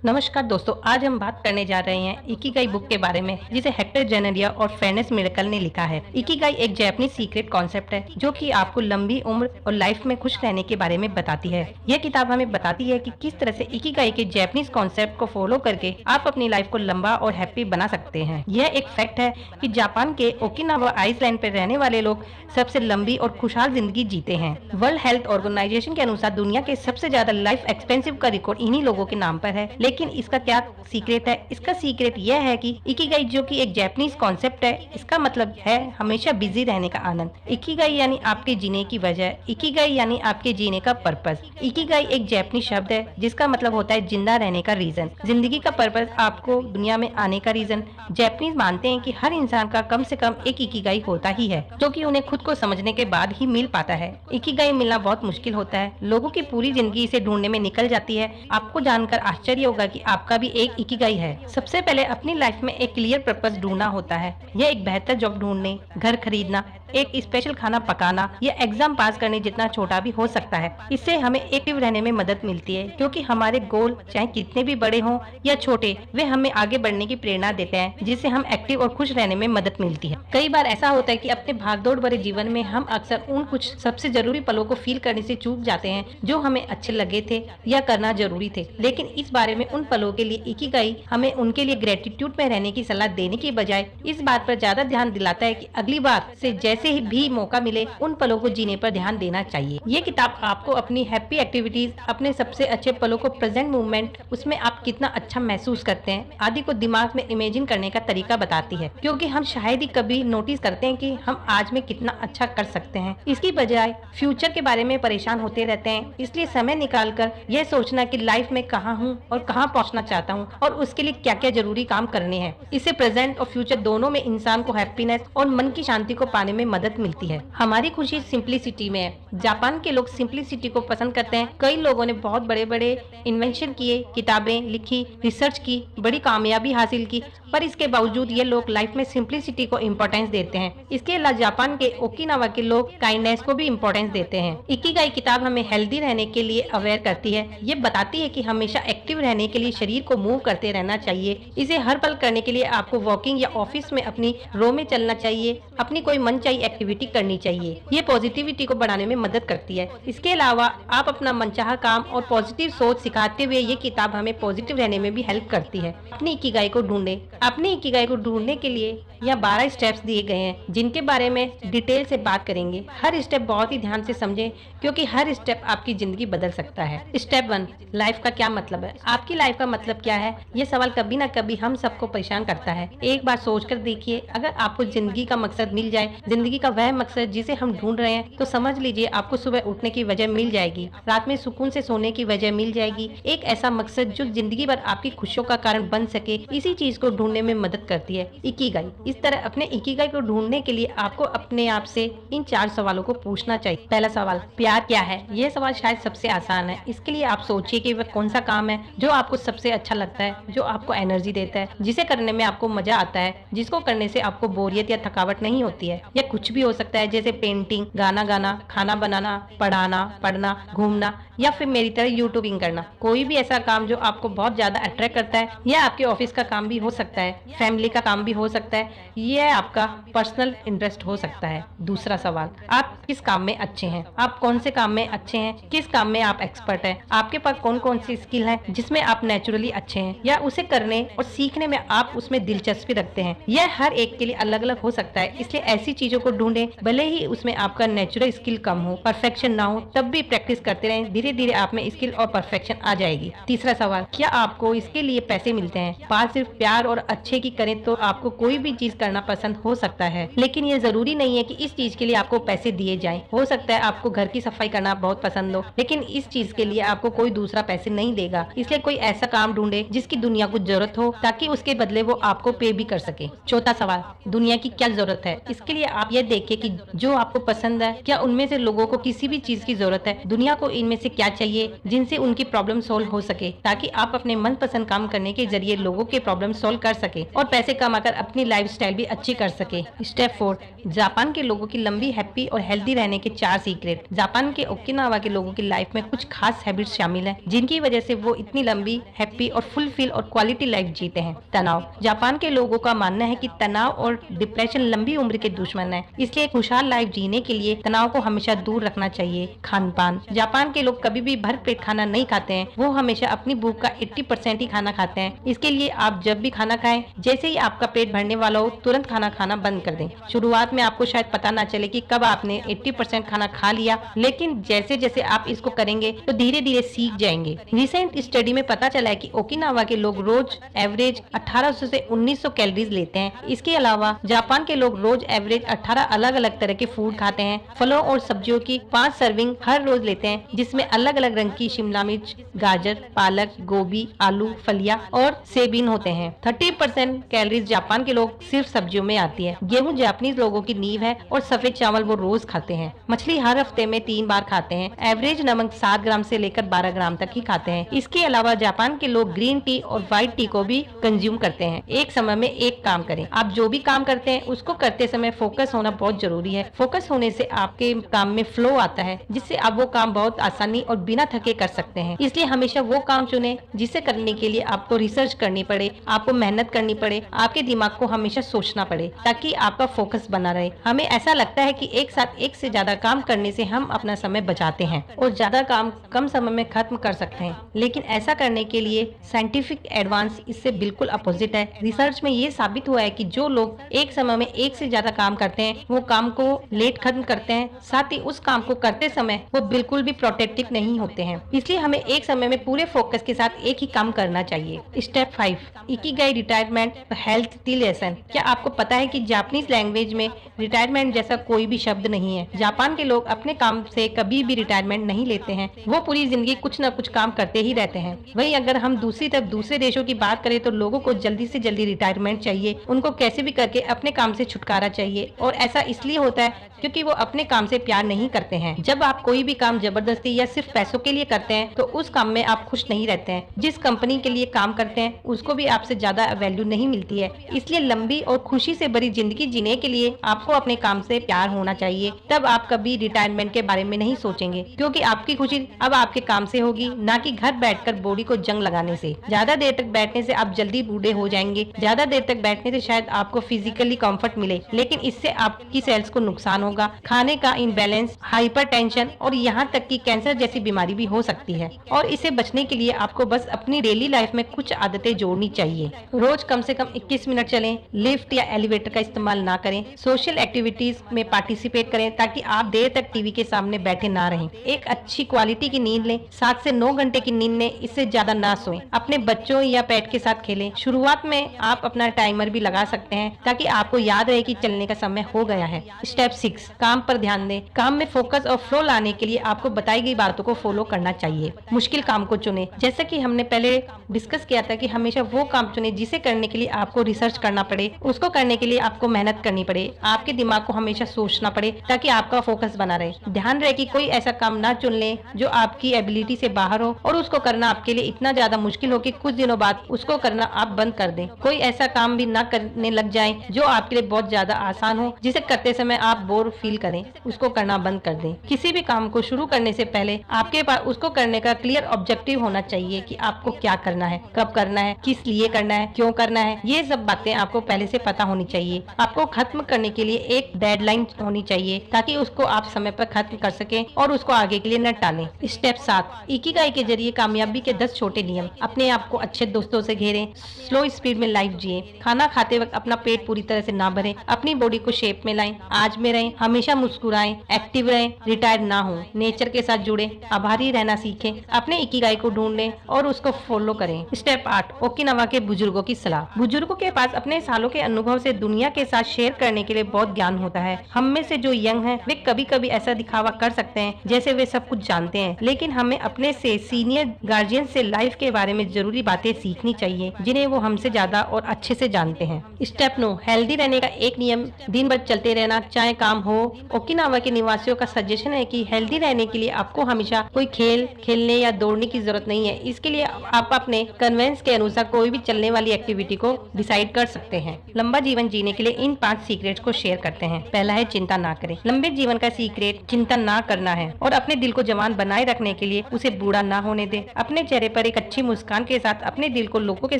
नमस्कार दोस्तों, आज हम बात करने जा रहे हैं इकिगाई बुक के बारे में, जिसे हेक्टर जेनेरिया और फेर्नेस मिरेकल ने लिखा है। इकिगाई एक जापानीज सीक्रेट कॉन्सेप्ट है जो कि आपको लंबी उम्र और लाइफ में खुश रहने के बारे में बताती है। यह किताब हमें बताती है कि किस तरह से इकिगाई के जापानीज कॉन्सेप्ट को फॉलो करके आप अपनी लाइफ को लंबा और हैप्पी बना सकते हैं। यह एक फैक्ट है कि जापान के ओकिनावा आइसलैंड पर रहने वाले लोग सबसे लंबी और खुशहाल जिंदगी जीते हैं। वर्ल्ड हेल्थ ऑर्गेनाइजेशन के अनुसार दुनिया के सबसे ज्यादा लाइफ एक्सपेंसिव का रिकॉर्ड इन्हीं लोगों के नाम पर है। लेकिन इसका क्या सीक्रेट है? इसका सीक्रेट यह है कि इकिगाई जो कि एक जापानीज कॉन्सेप्ट है, इसका मतलब है हमेशा बिजी रहने का आनंद। इकिगाई यानी आपके जीने की वजह, इकिगाई यानी आपके जीने का पर्पस। इकिगाई एक जापानीज शब्द है जिसका मतलब होता है जिंदा रहने का रीजन, जिंदगी का पर्पस, आपको दुनिया में आने का रीजन। जापानीज मानते हैं कि हर इंसान का कम से कम एक इकिगाई होता ही है, जो कि उन्हें खुद को समझने के बाद ही मिल पाता है। इकिगाई मिलना बहुत मुश्किल होता है, लोगों की पूरी जिंदगी इसे ढूंढने में निकल जाती है। आपको जानकर आश्चर्य होगा कि आपका भी एक इकिगाई है। सबसे पहले अपनी लाइफ में एक क्लियर पर्पस ढूंढना होता है। यह एक बेहतर जॉब ढूंढने, घर खरीदना, एक स्पेशल खाना पकाना या एग्जाम पास करने जितना छोटा भी हो सकता है। इससे हमें एक्टिव रहने में मदद मिलती है, क्योंकि हमारे गोल चाहे कितने भी बड़े हों या छोटे, वे हमें आगे बढ़ने की प्रेरणा देते हैं, जिससे हम एक्टिव और खुश रहने में मदद मिलती है। कई बार ऐसा होता है कि अपने भागदौड़ भरे जीवन में हम अक्सर उन कुछ सबसे जरूरी पलों को फील करने से चूक जाते हैं जो हमें अच्छे लगे थे या करना जरूरी थे। लेकिन इस बारे में उन पलों के लिए इकिगाई हमें उनके लिए ग्रेटिट्यूड में रहने की सलाह देने की बजाय इस बात पर ज्यादा ध्यान दिलाता है कि अगली बार से जैसे भी मौका मिले उन पलों को जीने पर ध्यान देना चाहिए। ये किताब आपको अपनी हैप्पी एक्टिविटीज, अपने सबसे अच्छे पलों को, प्रेजेंट मूवमेंट, उसमें आप कितना अच्छा महसूस करते हैं आदि को दिमाग में इमेजिन करने का तरीका बताती है, क्योंकि हम शायद ही कभी नोटिस करते हैं कि हम आज में कितना अच्छा कर सकते हैं। इसकी बजाय फ्यूचर के बारे में परेशान होते रहते हैं। इसलिए समय निकाल कर यह सोचना कि लाइफ में कहाँ हूँ और कहाँ पहुँचना चाहता हूँ और उसके लिए क्या क्या जरूरी काम करने हैं, इससे प्रेजेंट और फ्यूचर दोनों में इंसान को हैप्पीनेस और मन की शांति को पाने में मदद मिलती है। हमारी खुशी सिंप्लिसिटी में है। जापान के लोग सिंप्लिसिटी को पसंद करते हैं। कई लोगों ने बहुत बड़े बड़े इन्वेंशन किए, किताबें लिखी, रिसर्च की, बड़ी कामयाबी हासिल की, पर इसके बावजूद ये लोग लाइफ में सिंप्लिसिटी को इम्पोर्टेंस देते हैं। इसके अलावा जापान के ओकिनावा के लोग काइंडनेस को भी इम्पोर्टेंस देते हैं। इकिगाई किताब हमें हेल्दी रहने के लिए अवेयर करती है। ये बताती है कि हमेशा एक्टिव रहने के लिए शरीर को मूव करते रहना चाहिए। इसे हर पल करने के लिए आपको वॉकिंग या ऑफिस में अपनी रो में चलना चाहिए, अपनी कोई मनचाही एक्टिविटी करनी चाहिए। ये पॉजिटिविटी को बढ़ाने में मदद करती है। इसके अलावा आप अपना मनचाहा काम और पॉजिटिव सोच सिखाते हुए ये किताब हमें पॉजिटिव रहने में भी हेल्प करती है। अपनी इकिगाई को ढूंढें। अपनी इकिगाई को ढूंढने के लिए यहाँ 12 स्टेप्स दिए गए हैं, जिनके बारे में डिटेल से बात करेंगे। हर स्टेप बहुत ही ध्यान से समझें, क्योंकि हर स्टेप आपकी जिंदगी बदल सकता है। स्टेप 1, लाइफ का क्या मतलब है? आपकी लाइफ का मतलब क्या है? ये सवाल कभी ना कभी हम सबको परेशान करता है। एक बार सोचकर देखिए, अगर आपको जिंदगी का मकसद मिल जाए, जिंदगी का वह मकसद जिसे हम ढूंढ रहे हैं, तो समझ लीजिए आपको सुबह उठने की वजह मिल जाएगी, रात में सुकून से सोने की वजह मिल जाएगी। एक ऐसा मकसद जो जिंदगी भर आपकी खुशियों का कारण बन सके, इसी चीज को ढूंढने में मदद करती है इकिगाई। इस तरह अपने इकिगाई को ढूंढने के लिए आपको अपने आप से इन 4 सवालों को पूछना चाहिए। पहला सवाल, प्यार क्या है? यह सवाल शायद सबसे आसान है। इसके लिए आप सोचिए कि वह कौन सा काम है जो आपको सबसे अच्छा लगता है, जो आपको एनर्जी देता है, जिसे करने में आपको मजा आता है, जिसको करने से आपको बोरियत या थकावट नहीं होती है। या कुछ भी हो सकता है, जैसे पेंटिंग, गाना गाना, खाना बनाना, पढ़ना, घूमना, या फिर मेरी तरह यूट्यूबिंग करना। कोई भी ऐसा काम जो आपको बहुत ज्यादा अट्रैक्ट करता है। यह आपके ऑफिस का काम भी हो सकता है, फैमिली का काम भी हो सकता है, यह आपका पर्सनल इंटरेस्ट हो सकता है। दूसरा सवाल, आप किस काम में अच्छे हैं? आप कौन से काम में अच्छे हैं? किस काम में आप एक्सपर्ट हैं? आपके पास कौन कौन सी स्किल है जिसमें आप नेचुरली अच्छे हैं, या उसे करने और सीखने में आप उसमें दिलचस्पी रखते हैं? यह हर एक के लिए अलग अलग हो सकता है, इसलिए ऐसी चीजों को ढूंढें। भले ही उसमें आपका नेचुरल स्किल कम हो, परफेक्शन ना हो, तब भी प्रैक्टिस करते रहें। धीरे धीरे आप में स्किल और परफेक्शन आ जाएगी। तीसरा सवाल, क्या आपको इसके लिए पैसे मिलते हैं? बात सिर्फ प्यार और अच्छे की करें तो आपको कोई भी चीज करना पसंद हो सकता है, लेकिन ये जरूरी नहीं है कि इस चीज के लिए आपको पैसे दिए जाएं। हो सकता है आपको घर की सफाई करना बहुत पसंद हो, लेकिन इस चीज के लिए आपको कोई दूसरा पैसे नहीं देगा। इसलिए कोई ऐसा काम ढूंढे जिसकी दुनिया को जरूरत हो, ताकि उसके बदले वो आपको पे भी कर सके। चौथा सवाल, दुनिया की क्या जरूरत है? इसके लिए आप यह देखें कि जो आपको पसंद है क्या उनमें से लोगों को किसी भी चीज की जरूरत है, दुनिया को इनमें से क्या चाहिए जिनसे उनकी प्रॉब्लम सॉल्व हो सके, ताकि आप अपने मनपसंद काम करने के जरिए लोगों के प्रॉब्लम सॉल्व कर सके और पैसे कमाकर अपनी लाइफस्टाइल भी अच्छी कर सके। स्टेप 4, जापान के लोगों की लंबी, हैप्पी और हेल्दी रहने के 4 सीक्रेट। जापान के ओकिनावा के लोगों की लाइफ में कुछ खास हैबिट्स शामिल हैं जिनकी वजह से वो इतनी लंबी, हैप्पी और फुलफिल और क्वालिटी लाइफ जीते हैं। तनाव। जापान के लोगों का मानना है कि तनाव और डिप्रेशन लंबी उम्र के दुश्मन है, इसलिए खुशहाल लाइफ जीने के लिए तनाव को हमेशा दूर रखना चाहिए। खान पान। जापान के लोग कभी भी भर पेट खाना नहीं खाते हैं, वो हमेशा अपनी भूख का 80% ही खाना खाते हैं। इसके लिए आप जब भी खाना खाएं, जैसे ही आपका पेट भरने वाला हो तुरंत खाना खाना बंद कर दें। शुरुआत में आपको शायद पता ना चले कि कब आपने 80% खाना खा लिया, लेकिन जैसे जैसे आप इसको करेंगे तो धीरे धीरे सीख जाएंगे। रिसेंट स्टडी में पता चला है कि ओकिनावा के लोग रोज एवरेज 1800 से 1900 कैलोरीज लेते हैं। इसके अलावा जापान के लोग रोज एवरेज 18 अलग अलग तरह के फूड खाते हैं। फलों और सब्जियों की 5 सर्विंग हर रोज लेते हैं, जिसमें अलग अलग रंग की शिमला मिर्च, गाजर, पालक, गोभी, आलू, फलियां और सेबीन होते हैं। 30% कैलोरीज जापान के लोग सिर्फ सब्जियों में आती है। गेहूं जापानीज लोगों की नींव है और सफेद चावल वो रोज खाते हैं। मछली हर हफ्ते में 3 बार खाते हैं। एवरेज नमक 7 ग्राम से लेकर 12 ग्राम तक ही खाते हैं। इसके अलावा जापान के लोग ग्रीन टी और व्हाइट टी को भी कंज्यूम करते हैं। एक समय में एक काम करें। आप जो भी काम करते हैं उसको करते समय फोकस होना बहुत जरूरी है। फोकस होने से आपके काम में फ्लो आता है, जिससे आप वो काम बहुत आसानी और बिना थके कर सकते हैं। इसलिए हमेशा वो काम चुनें जिसे करने के लिए आपको रिसर्च करनी पड़े, आपको मेहनत करनी पड़े, आपके दिमाग को हमेशा सोचना पड़े, ताकि आपका फोकस बना रहे। हमें ऐसा लगता है कि एक साथ एक से ज्यादा काम करने से हम अपना समय बचाते हैं और ज्यादा काम कम समय में खत्म कर सकते हैं, लेकिन ऐसा करने के लिए साइंटिफिक एडवांस इससे बिल्कुल अपोजिट है। रिसर्च में ये साबित हुआ है कि जो लोग एक समय में एक से ज्यादा काम करते हैं वो काम को लेट खत्म करते हैं, साथ ही उस काम को करते समय वो बिल्कुल भी प्रोटेक्टिव नहीं होते हैं। इसलिए हमें एक समय में पूरे फोकस के साथ एक ही काम करना चाहिए। स्टेप 5, इकिगाई रिटायरमेंट हेल्थ दी लेसन। क्या आपको पता है कि जापानीज लैंग्वेज में रिटायरमेंट जैसा कोई भी शब्द नहीं है। जापान के लोग अपने काम से कभी भी रिटायरमेंट नहीं लेते हैं, वो पूरी जिंदगी कुछ न कुछ काम करते ही रहते हैं। वहीं अगर हम दूसरी तरफ दूसरे देशों की बात करें तो लोगों को जल्दी से जल्दी रिटायरमेंट चाहिए, उनको कैसे भी करके अपने काम से छुटकारा चाहिए, और ऐसा इसलिए होता है क्योंकि वो अपने काम से प्यार नहीं करते हैं। जब आप कोई भी काम जबरदस्ती या सिर्फ पैसों के लिए करते हैं तो उस काम में आप खुश नहीं रहते हैं। जिस कंपनी के लिए काम करते हैं उसको भी आपसे ज्यादा वैल्यू नहीं मिलती है। इसलिए लंबी और खुशी से भरी जिंदगी जीने के लिए आपको अपने काम से प्यार होना चाहिए। तब आप कभी रिटायरमेंट के बारे में नहीं सोचेंगे, क्योंकि आपकी खुशी अब आपके काम से होगी, ना कि घर बैठकर बॉडी को जंग लगाने से। ज्यादा देर तक बैठने से आप जल्दी बूढ़े हो जाएंगे। ज्यादा देर तक बैठने से शायद आपको फिजिकली कंफर्ट मिले, लेकिन इससे आपकी सेल्स को नुकसान होगा। खाने का इनबैलेंस, हाइपरटेंशन और यहाँ तक कि कैंसर जैसी बीमारी भी हो सकती है। और इसे बचने के लिए आपको बस अपनी डेली लाइफ में कुछ आदतें जोड़नी चाहिए। रोज कम से कम 21 मिनट चलें, लिफ्ट या एलिवेटर का इस्तेमाल ना करें, सोशल एक्टिविटीज में पार्टिसिपेट करें ताकि आप देर तक टीवी के सामने बैठे ना रहें। एक अच्छी क्वालिटी की नींद लें, 7 से 9 घंटे की नींद लें, इससे ज्यादा ना सोएं। अपने बच्चों या पेट के साथ खेलें। शुरुआत में आप अपना टाइमर भी लगा सकते हैं ताकि आपको याद रहे कि चलने का समय हो गया है। स्टेप 6, काम पर ध्यान दें। काम में फोकस और फ्लो लाने के लिए आपको बताई गई बातों को फॉलो करना चाहिए। मुश्किल काम को चुनें। जैसा कि हमने पहले डिस्कस किया था कि हमेशा वो काम चुनें जिसे करने के लिए आपको रिसर्च करना पड़े, उसको करने के लिए आपको मेहनत करनी पड़े, आपके दिमाग को हमेशा सोचना पड़े ताकि आपका फोकस बना रहे। ध्यान रहे कि कोई ऐसा काम ना चुन ले जो आपकी एबिलिटी से बाहर हो और उसको करना आपके लिए इतना ज्यादा मुश्किल हो कि कुछ दिनों बाद उसको करना आप बंद कर दें। कोई ऐसा काम भी ना करने लग जाएं जो आपके लिए बहुत ज्यादा आसान हो, जिसे करते समय आप बोर फील करें, उसको करना बंद कर दें। किसी भी काम को शुरू करने से पहले आपके पास उसको करने का क्लियर ऑब्जेक्टिव होना चाहिए कि आपको क्या करना है, कब करना है, किस लिए करना है, क्यों करना है। ये सब बातें आपको पहले से पता होनी चाहिए। आपको खत्म करने के लिए एक डेडलाइन होनी चाहिए ताकि उसको आप समय पर खत्म कर सकें और उसको आगे के लिए न टालें। स्टेप 7, इकिगाई के जरिए कामयाबी के 10 छोटे नियम। अपने आप को अच्छे दोस्तों से घेरें, स्लो स्पीड में लाइफ जिए, खाना खाते वक्त अपना पेट पूरी तरह से ना भरें, अपनी बॉडी को शेप में लाएं, आज में रहें, हमेशा मुस्कुराएं, एक्टिव रहें, रिटायर ना हो, नेचर के साथ जुड़े, आभारी रहना सीखें, अपने इकिगाई को ढूंढें और उसको फॉलो करें। स्टेप 8, ओकिनावा के बुजुर्गों की सलाह। बुजुर्गों के पास अपने सालों के अनुभव से दुनिया के साथ शेयर करने के लिए बहुत ज्ञान होता है। हम में से जो यंग हैं वे कभी कभी ऐसा दिखावा कर सकते हैं जैसे वे सब कुछ जानते हैं, लेकिन हमें अपने से सीनियर गार्जियन से लाइफ के बारे में जरूरी बातें सीखनी चाहिए जिन्हें वो हमसे ज्यादा और अच्छे से जानते हैं। स्टेप 9, हेल्दी रहने का एक नियम, दिन भर पर चलते रहना, चाहे काम हो। ओकिनावा के निवासियों का सजेशन है कि हेल्दी रहने के लिए आपको हमेशा कोई खेल खेलने या दौड़ने की जरूरत नहीं है। इसके लिए आप अपने कन्वेंस के अनुसार कोई भी चलने वाली एक्टिविटी को डिसाइड कर सकते हैं। लंबा जीवन जीने के लिए इन 5 सीक्रेट्स को शेयर करते हैं। पहला है चिंता ना करें। लंबे जीवन का सीक्रेट चिंता ना करना है और अपने दिल को जवान बनाए रखने के लिए उसे बूढ़ा ना होने दें। अपने चेहरे पर एक अच्छी मुस्कान के साथ अपने दिल को लोगों के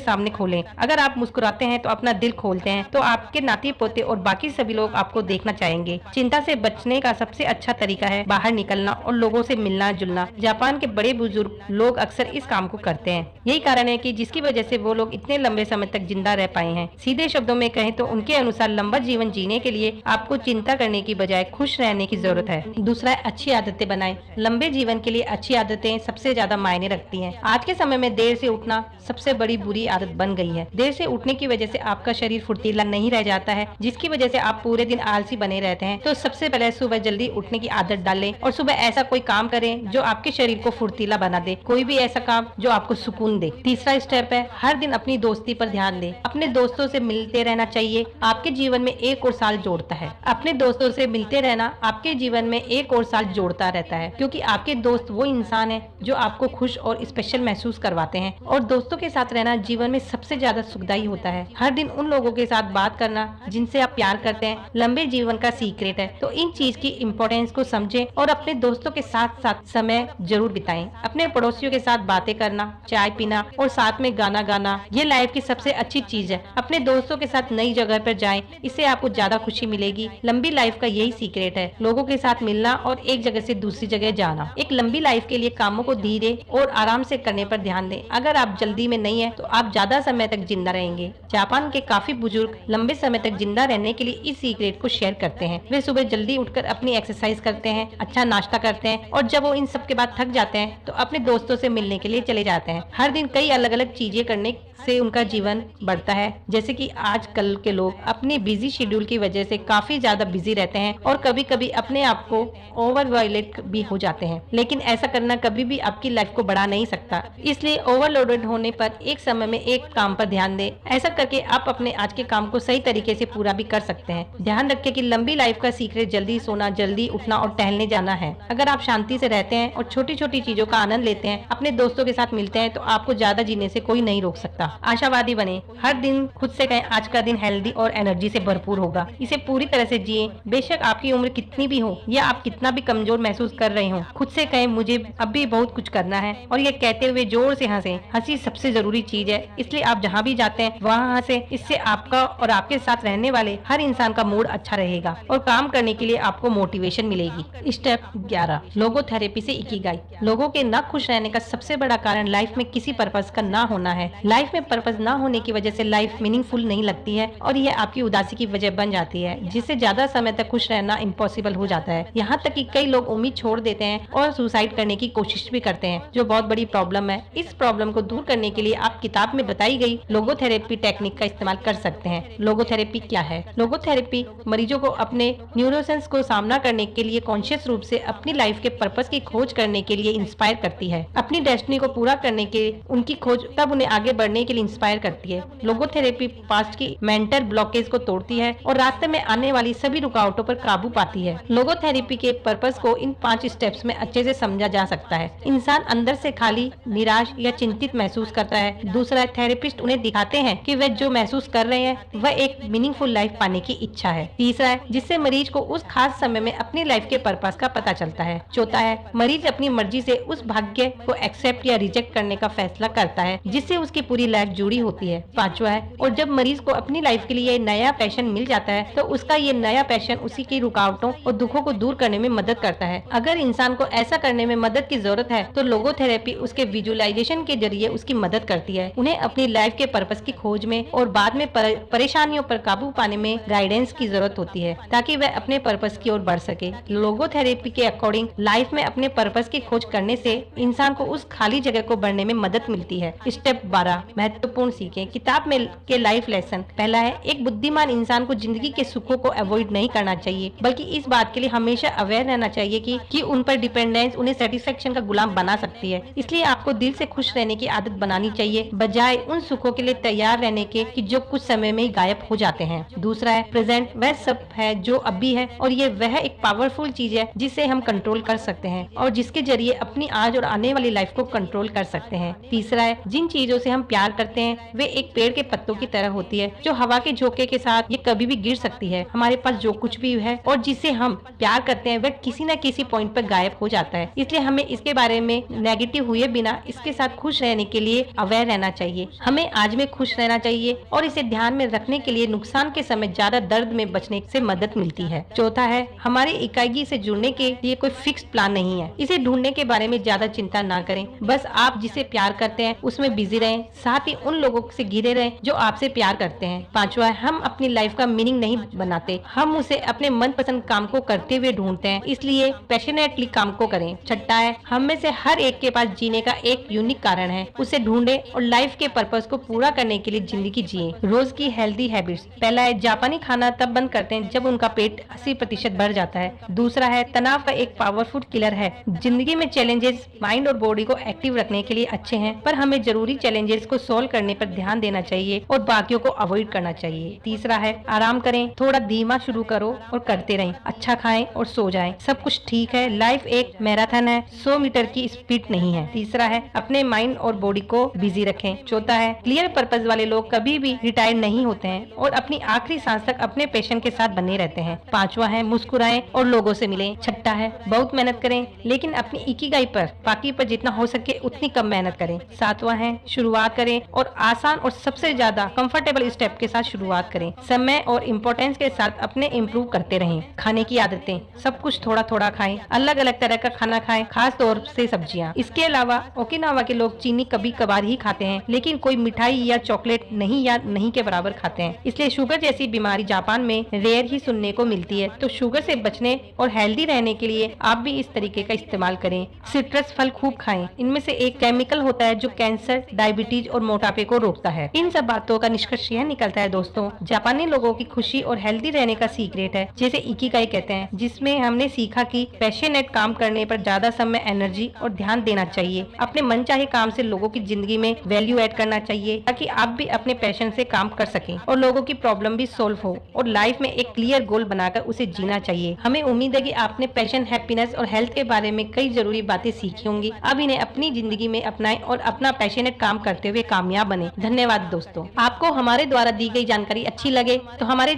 सामने खोलें। अगर आप मुस्कुराते हैं तो अपना दिल खोलते हैं तो आपके नाती पोते और बाकी सभी लोग आपको देखना चाहेंगे। चिंता से बचने का सबसे अच्छा तरीका है बाहर निकलना और लोगों से मिलना जुलना। जापान के बड़े बुजुर्ग लोग अक्सर इस काम को करते हैं। यही कारण है कि जिसकी वजह से वो लोग इतने लंबे समय तक जिंदा रह पाए हैं। सीधे शब्दों में कहें तो उनके अनुसार लंबा जीवन जीने के लिए आपको चिंता करने की बजाय खुश रहने की जरूरत है। दूसरा है अच्छी आदतें बनाएं। लंबे जीवन के लिए अच्छी आदतें सबसे ज्यादा मायने रखती हैं। आज के समय में देर से उठना सबसे बड़ी बुरी आदत बन गई है। देर से उठने की वजह से आपका शरीर फुर्तीला नहीं रह जाता है, जिसकी वजह से आप पूरे दिन आलसी बने रहते हैं। तो सबसे पहले सुबह जल्दी उठने की आदत डालें और सुबह ऐसा कोई काम करें जो आपके शरीर को फुर्तीला बना दे। कोई भी ऐसा काम जो आपको सुकून दे। तीसरा स्टेप है हर दिन अपनी दोस्ती पर ध्यान दें। अपने दोस्तों से मिलते रहना चाहिए। आपके जीवन में एक और साल जोड़ता है। अपने दोस्तों से मिलते रहना आपके जीवन में एक और साल जोड़ता रहता है, क्योंकि आपके दोस्त वो इंसान है जो आपको खुश और स्पेशल महसूस करवाते हैं। और दोस्तों के साथ रहना जीवन में सबसे ज्यादा सुखदायी होता है। हर दिन उन लोगों के साथ बात करना जिनसे आप प्यार करते हैं लंबे जीवन का सीक्रेट है। तो इन चीज की इम्पोर्टेंस को समझें और अपने दोस्तों के साथ साथ समय जरूर बिताएं। अपने पड़ोसियों के साथ बातें करना, चाय पीना और साथ में गाना गाना ये लाइफ की सबसे अच्छी चीज है। अपने दोस्तों के साथ नई जगह पर जाएं, इससे आपको ज्यादा खुशी मिलेगी। लंबी लाइफ का यही सीक्रेट है, लोगों के साथ मिलना और एक जगह से दूसरी जगह जाना। एक लंबी लाइफ के लिए कामों को धीरे और आराम से करने पर ध्यान दें। अगर आप जल्दी में नहीं है तो आप ज्यादा समय तक जिंदा रहेंगे। जापान के काफी बुजुर्ग लंबे समय तक जिंदा रहने के लिए इस सीक्रेट को शेयर करते हैं। वे सुबह जल्दी उठकर अपनी एक्सरसाइज करते हैं, अच्छा नाश्ता करते हैं और जब वो इन सब के बाद थक जाते हैं तो अपने दोस्तों से मिलने के लिए चले जाते हैं। हर दिन कई अलग अलग चीजें करने से उनका जीवन बढ़ता है। जैसे कि आजकल के लोग अपने बिजी शेड्यूल की वजह से काफी ज्यादा बिजी रहते हैं और कभी कभी अपने आप को ओवरवायलेट भी हो जाते हैं, लेकिन ऐसा करना कभी भी आपकी लाइफ को बढ़ा नहीं सकता। इसलिए ओवरलोडेड होने पर एक समय में एक काम पर ध्यान दें। ऐसा करके आप अपने आज के काम को सही तरीके से पूरा भी कर सकते हैं। ध्यान रखें कि लंबी लाइफ का सीक्रेट जल्दी सोना, जल्दी उठना और टहलने जाना है। अगर आप शांति से रहते हैं और छोटी छोटी चीजों का आनंद लेते हैं, अपने दोस्तों के साथ मिलते हैं, तो आपको ज्यादा जीने से कोई नहीं रोक सकता। आशावादी बने। हर दिन खुद से कहें आज का दिन हेल्दी और एनर्जी से भरपूर होगा। इसे पूरी तरह से जिए। बेशक आपकी उम्र कितनी भी हो या आप कितना भी कमजोर महसूस कर रहे हो, खुद से कहें मुझे अब भी बहुत कुछ करना है। और ये कहते हुए जोर से हंसें। हंसी सबसे जरूरी चीज है, इसलिए आप जहाँ भी जाते हैं वहाँ हंसें। इससे आपका और आपके साथ रहने वाले हर इंसान का मूड अच्छा रहेगा और काम करने के लिए आपको मोटिवेशन मिलेगी। स्टेप 11 लोगोथेरेपी से इकिगाई। लोगों के न खुश रहने का सबसे बड़ा कारण लाइफ में किसी पर्पस का ना होना है। लाइफ में पर्पस ना होने की वजह से लाइफ मीनिंगफुल नहीं लगती है और यह आपकी उदासी की वजह बन जाती है, जिससे ज्यादा समय तक खुश रहना इम्पॉसिबल हो जाता है। यहाँ तक कि कई लोग उम्मीद छोड़ देते हैं और सुसाइड करने की कोशिश भी करते हैं, जो बहुत बड़ी प्रॉब्लम है। इस प्रॉब्लम को दूर करने के लिए आप किताब में बताई गई लोगोथेरेपी टेक्निक का इस्तेमाल कर सकते हैं। लोगोथेरेपी क्या है? लोगोथेरेपी मरीजों को अपने न्यूरोसेंस को सामना करने के लिए कॉन्शियस रूप से अपनी लाइफ के पर्पस की खोज करने के लिए इंस्पायर करती है। अपनी डेस्टिनी को पूरा करने के उनकी खोज तब उन्हें आगे बढ़ने के लिए इंस्पायर करती है। लोगोथेरेपी पास्ट की मेंटल ब्लॉकेज को तोड़ती है और रास्ते में आने वाली सभी रुकावटों पर काबू पाती है। लोगोथेरेपी के पर्पस को इन 5 स्टेप्स में अच्छे से समझा जा सकता है। इंसान अंदर से खाली, निराश या चिंतित महसूस करता है। दूसरा, थेरेपिस्ट उन्हें दिखाते हैं कि वे जो महसूस कर रहे हैं वह एक मीनिंगफुल लाइफ पाने की इच्छा है। तीसरा है जिससे मरीज को उस खास समय में अपनी लाइफ के पर्पस का पता चलता है। चौथा है मरीज अपनी मर्जी से उस भाग्य को एक्सेप्ट या रिजेक्ट करने का फैसला करता है, जिससे उसकी पूरी लाइफ जुड़ी होती है। पांचवा है और जब मरीज को अपनी लाइफ के लिए नया पैशन मिल जाता है तो उसका ये नया पैशन उसी की रुकावटों और दुखों को दूर करने में मदद करता है। अगर इंसान को ऐसा करने में मदद की जरूरत है तो लोगोथेरेपी उसके विजुअलाइजेशन के जरिए उसकी मदद करती है। उन्हें अपनी लाइफ के पर्पस की खोज में और बाद में परेशानियों पर काबू पाने में गाइडेंस की जरूरत होती है, ताकि वह अपने पर्पस की ओर बढ़ सके। लोगोथेरेपी के अकॉर्डिंग लाइफ में अपने पर्पस की खोज करने से इंसान को उस खाली जगह को बढ़ने में मदद मिलती है। स्टेप 12 महत्वपूर्ण सीखें। किताब में के लाइफ लेसन। पहला है एक बुद्धिमान इंसान को जिंदगी के सुखों को अवॉइड नहीं करना चाहिए, बल्कि इस बात के लिए हमेशा अवेयर रहना चाहिए कि उन पर डिपेंडेंस उन्हें सेटिस्फेक्शन का गुलाम बना सकती है। इसलिए आपको दिल से खुश रहने की आदत बनानी चाहिए, बजाय उन सुखों के लिए तैयार रहने के कि जो कुछ समय में ही गायब हो जाते हैं। दूसरा है प्रेजेंट वह सब है जो अभी है, और ये वह एक पावरफुल चीज है जिसे हम कंट्रोल कर सकते हैं और जिसके जरिए अपनी आज और आने वाली लाइफ को कंट्रोल कर सकते हैं। तीसरा है, जिन चीजों से हम प्यार करते हैं वे एक पेड़ के पत्तों की तरह होती है जो हवा के झोंके के साथ ये कभी भी गिर सकती है। हमारे पास जो कुछ भी है और जिसे हम प्यार करते हैं वह किसी न किसी पॉइंट पर गायब हो जाता है। इसलिए हमें इसके बारे में नेगेटिव हुए बिना इसके साथ खुश रहने के लिए अवेयर रहना चाहिए। हमें आज में खुश रहना चाहिए और इसे ध्यान में रखने के लिए नुकसान के समय ज्यादा दर्द में बचने से मदद मिलती है। चौथा है, हमारी इकाई से जुड़ने के लिए कोई फिक्स प्लान नहीं है। इसे ढूंढने के बारे में ज्यादा चिंता ना करें, बस आप जिसे प्यार करते हैं उसमें बिजी रहें, साथ ही उन लोगों से घिरे रहें जो आपसे प्यार करते हैं। पांचवा है, हम अपनी लाइफ का मीनिंग नहीं बनाते, हम उसे अपने मनपसंद काम को करते हुए ढूंढते हैं, इसलिए पैशनेटली काम को करें। छठा है, हम में से हर एक के पास जीने का एक यूनिक कारण है, उसे ढूंढे और लाइफ के पर्पस को पूरा करने के लिए जिंदगी जिए। रोज की हेल्दी हैबिट्स। पहला है, जापानी खाना तब बंद करते हैं जब उनका पेट 80% भर जाता है। दूसरा है, तनाव का एक पावरफुल किलर है। जिंदगी में चैलेंजेस माइंड और बॉडी को एक्टिव रखने के लिए अच्छे हैं, पर हमें जरूरी चैलेंजेस को सोल्व करने पर ध्यान देना चाहिए और बाकियों को अवॉइड करना चाहिए। तीसरा है, आराम करें, थोड़ा धीमा शुरू करो और करते रहें, अच्छा खाएं और सो जाएं, सब कुछ ठीक है। लाइफ एक मैराथन है, 100 मीटर की स्पीड नहीं है। तीसरा है, अपने माइंड और बॉडी को बिजी रखें। चौथा है, क्लियर पर्पस वाले लोग कभी भी रिटायर नहीं होते हैं और अपनी आखिरी सांस तक अपने पैशन के साथ बने रहते हैं। पांचवा है, मुस्कुराएं और लोगों से मिलें। छठा है, बहुत मेहनत करें लेकिन अपनी इकिगाई पर, बाकी पर जितना हो सके उतनी कम मेहनत करें। सातवां है, शुरुआत करें और आसान और सबसे ज्यादा कंफर्टेबल स्टेप के साथ शुरुआत करें। समय और इम्पोर्टेंस के साथ अपने इम्प्रूव करते रहें। खाने की आदतें, सब कुछ थोड़ा थोड़ा खाएं, अलग अलग तरह का खाना खाएं, खास तौर से सब्जियां। इसके अलावा ओकिनावा के लोग चीनी कभी कभार ही खाते हैं, लेकिन कोई मिठाई या चॉकलेट नहीं या नहीं के बराबर खाते हैं। इसलिए शुगर जैसी बीमारी जापान में रेयर ही सुनने को मिलती है। तो शुगर से बचने और हेल्दी रहने के लिए आप भी इस तरीके का इस्तेमाल करें। सिट्रस फल खूब खाएं, इनमें से एक केमिकल होता है जो कैंसर, डायबिटीज और मोटापे को रोकता है। इन सब बातों का निष्कर्ष यह निकलता है दोस्तों, जापानी लोगों की खुशी और हेल्दी रहने का सीक्रेट है जिसे इकिगाई कहते हैं, जिसमें हमने सीखा कि पैशनेट काम करने पर ज्यादा समय, एनर्जी और ध्यान देना चाहिए। अपने मनचाहे काम से लोगों की जिंदगी में वैल्यू ऐड करना चाहिए ताकि आप भी अपने पैशन से काम कर सकें और लोगों की प्रॉब्लम भी सोल्व हो और लाइफ में एक क्लियर गोल बनाकर उसे जीना चाहिए। हमें उम्मीद है कि आपने पैशन, हैप्पीनेस और हेल्थ के बारे में कई जरूरी बातें सीखी होंगी। अब इन्हें अपनी जिंदगी में अपनाएं और अपना पैशनेट काम करते हुए कामयाब बने। धन्यवाद दोस्तों। आपको हमारे द्वारा दी गई जानकारी अच्छी लगे तो हमारे